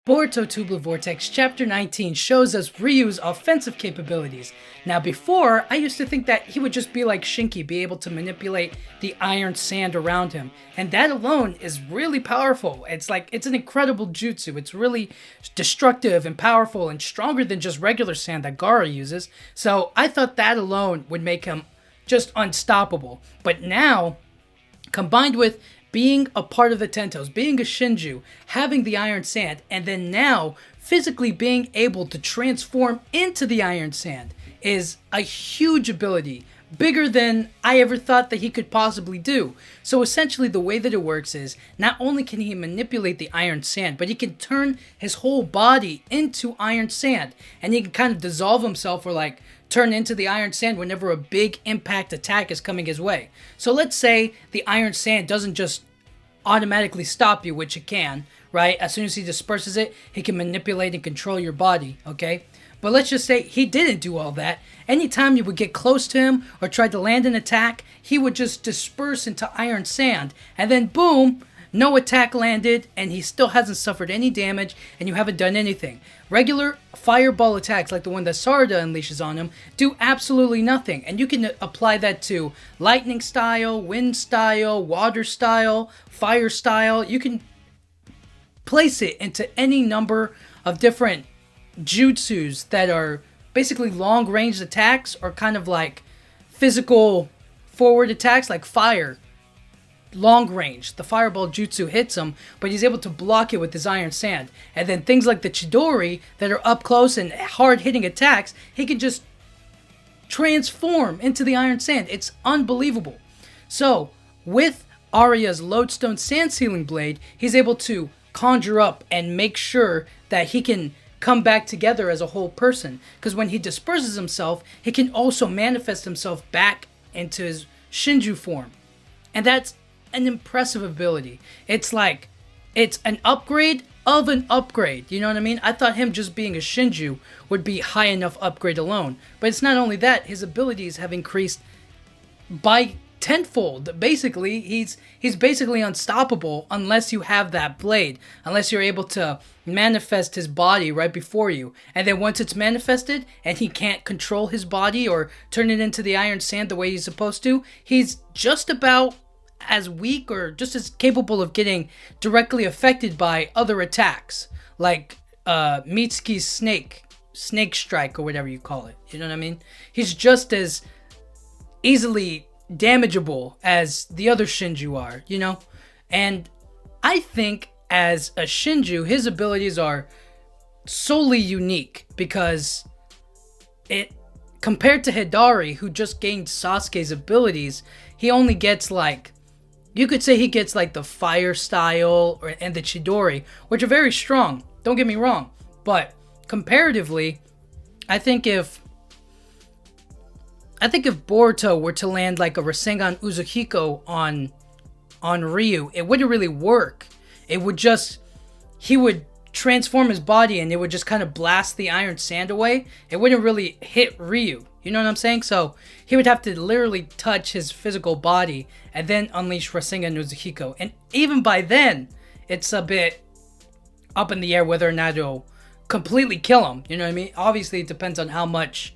Boruto Tubular Vortex Chapter 19 shows us Ryu's offensive capabilities. Now before, I used to think that he would just be like Shinki, be able to manipulate the iron sand around him. And that alone is really powerful. It's an incredible jutsu. It's really destructive and powerful and stronger than just regular sand that Gaara uses. So I thought that alone would make him just unstoppable. But now, combined with being a part of the Tentos, being a Shinju, having the iron sand, and then now physically being able to transform into the iron sand is a huge ability, bigger than I ever thought that he could possibly do. So essentially the way that it works is, not only can he manipulate the iron sand, but he can turn his whole body into iron sand, and he can kind of dissolve himself or turn into the iron sand whenever a big impact attack is coming his way. So let's say the iron sand doesn't just automatically stop you, which it can, right? As soon as he disperses it, he can manipulate and control your body, okay? But let's just say he didn't do all that. Anytime you would get close to him or try to land an attack, he would just disperse into iron sand, and then boom, no attack landed, and he still hasn't suffered any damage, and you haven't done anything. Regular fireball attacks, like the one that Sarada unleashes on him, do absolutely nothing. And you can apply that to lightning style, wind style, water style, fire style. You can place it into any number of different jutsus that are basically long-range attacks, or kind of like physical forward attacks, like fire. Long range, the fireball jutsu hits him, but he's able to block it with his iron sand. And then things like the Chidori that are up close and hard hitting attacks, he can just transform into the iron sand. It's unbelievable. So with Arya's lodestone sand sealing blade, he's able to conjure up and make sure that he can come back together as a whole person, because when he disperses himself, he can also manifest himself back into his Shinju form. And that's an impressive ability. It's an upgrade of an upgrade. You know what I mean? I thought him just being a Shinju would be high enough upgrade alone. But it's not only that, his abilities have increased by tenfold. Basically, he's basically unstoppable unless you have that blade. Unless you're able to manifest his body right before you. And then once it's manifested and he can't control his body or turn it into the iron sand the way he's supposed to, he's just about as weak or just as capable of getting directly affected by other attacks, like Mitsuki's snake strike, or whatever you call it. You know what I mean? He's just as easily damageable as the other Shinju are, you know? And I think as a Shinju, his abilities are solely unique, because compared to Hidari, who just gained Sasuke's abilities, he only gets you could say he gets the fire style and the Chidori, which are very strong. Don't get me wrong. But comparatively, I think if Boruto were to land a Rasengan Uzuhiko on Ryu, it wouldn't really work. It would he would transform his body and it would just kind of blast the iron sand away. It wouldn't really hit Ryu. You know what I'm saying? So he would have to literally touch his physical body and then unleash Rasengan Uzuhiko. And even by then, it's a bit up in the air whether or not it'll completely kill him. You know what I mean? Obviously, it depends on how much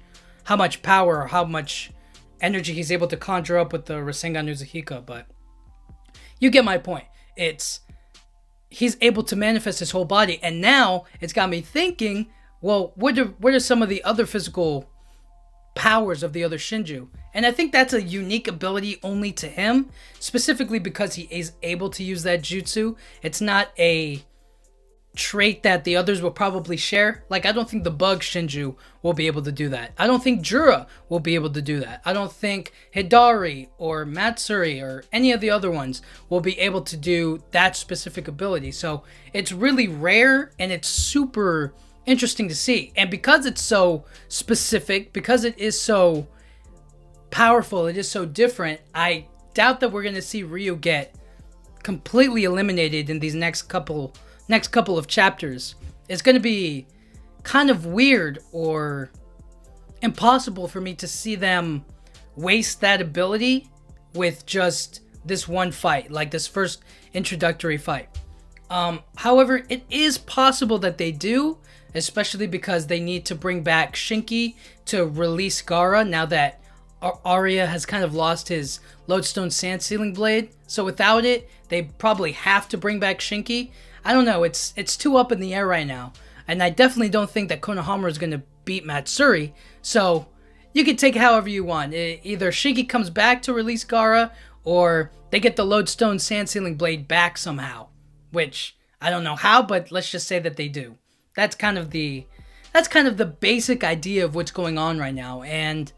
power or how much energy he's able to conjure up with the Rasengan Uzuhiko. But you get my point. He's able to manifest his whole body. And now it's got me thinking, well, what are some of the other physical powers of the other Shinju? And I think that's a unique ability only to him, specifically because he is able to use that jutsu. It's not a trait that the others will probably share. I don't think the bug Shinju will be able to do that. I don't think Jura will be able to do that. I don't think Hidari or Matsuri or any of the other ones will be able to do that specific ability. So it's really rare, and it's super interesting to see. And because it's so specific, because it is so powerful, it is so different, I doubt that we're going to see Ryu get completely eliminated in these next couple of chapters. It's going to be kind of weird or impossible for me to see them waste that ability with just this one fight, like this first introductory fight. However, it is possible that they do, especially because they need to bring back Shinki to release Gaara now that Arya has kind of lost his Lodestone Sand Sealing Blade. So without it, they probably have to bring back Shinki. I don't know, it's too up in the air right now. And I definitely don't think that Konohamaru is going to beat Matsuri. So you can take it however you want. Either Shinki comes back to release Gaara, or they get the Lodestone Sand Sealing Blade back somehow. Which, I don't know how, but let's just say that they do. That's kind of the basic idea of what's going on right now. And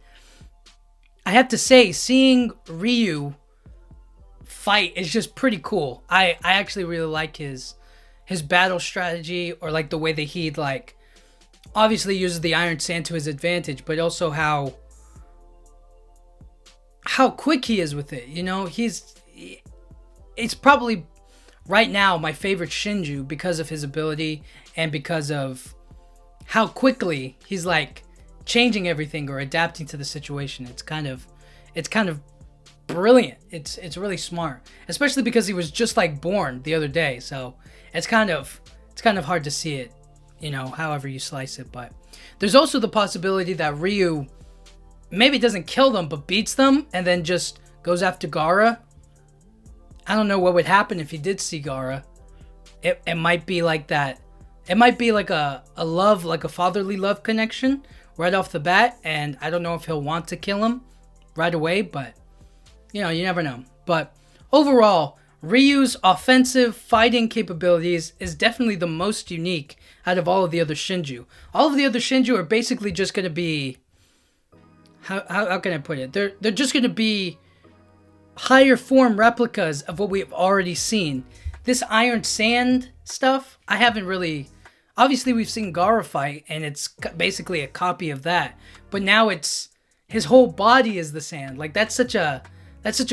I have to say, seeing Ryu fight is just pretty cool. I actually really like his battle strategy, or like the way that he like obviously uses the Iron Sand to his advantage, but also how quick he is with it. You know, it's probably right now my favorite Shinju because of his ability and because of how quickly he's like changing everything or adapting to the situation. It's kind of brilliant. It's really smart, especially because he was just like born the other day. So it's kind of hard to see it, you know, however you slice it. But there's also the possibility that Ryu maybe doesn't kill them but beats them and then just goes after Gaara. I don't know what would happen if he did see Gaara. It might be like that. It might be like a love, like a fatherly love connection right off the bat, and I don't know if he'll want to kill him right away, but you know, you never know. But overall, Ryu's offensive fighting capabilities is definitely the most unique out of all of the other Shinju. All of the other Shinju are basically just going to be, how can I put it? They're just going to be higher form replicas of what we've already seen. This Iron Sand stuff, I haven't really... Obviously, we've seen Gaara fight, and it's basically a copy of that. But now it's... his whole body is the sand. Like, that's such a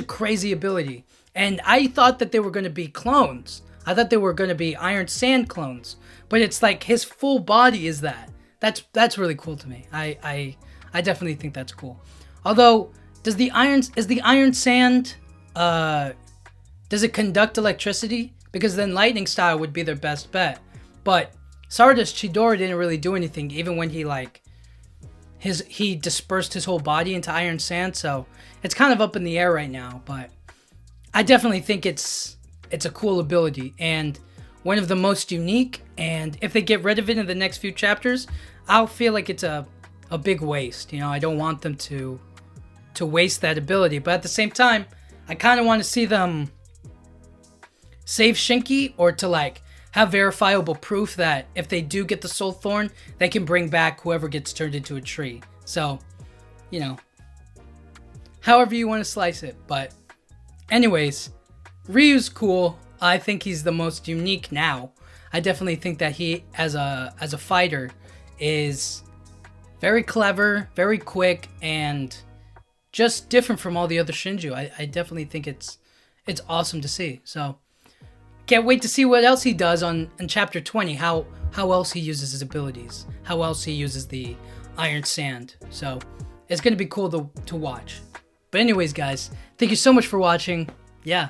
crazy ability. And I thought that they were going to be clones. I thought they were going to be Iron Sand clones. But it's like his full body is that. That's really cool to me. I definitely think that's cool. Although, is the Iron Sand... does it conduct electricity? Because then Lightning Style would be their best bet. But Stardust Chidori didn't really do anything, even when he like he dispersed his whole body into Iron Sand. So it's kind of up in the air right now. But I definitely think it's a cool ability and one of the most unique. And if they get rid of it in the next few chapters, I'll feel like it's a big waste. You know, I don't want them to waste that ability. But at the same time, I kind of want to see them save Shinki, or to like have verifiable proof that if they do get the Soul Thorn, they can bring back whoever gets turned into a tree. So, you know, however you want to slice it. But anyways, Ryu's cool. I think he's the most unique now. I definitely think that he, as a fighter, is very clever, very quick, and just different from all the other Shinju. I definitely think it's awesome to see. So can't wait to see what else he does in chapter 20. How else he uses his abilities. How else he uses the Iron Sand. So it's going to be cool to watch. But anyways, guys, thank you so much for watching. Yeah,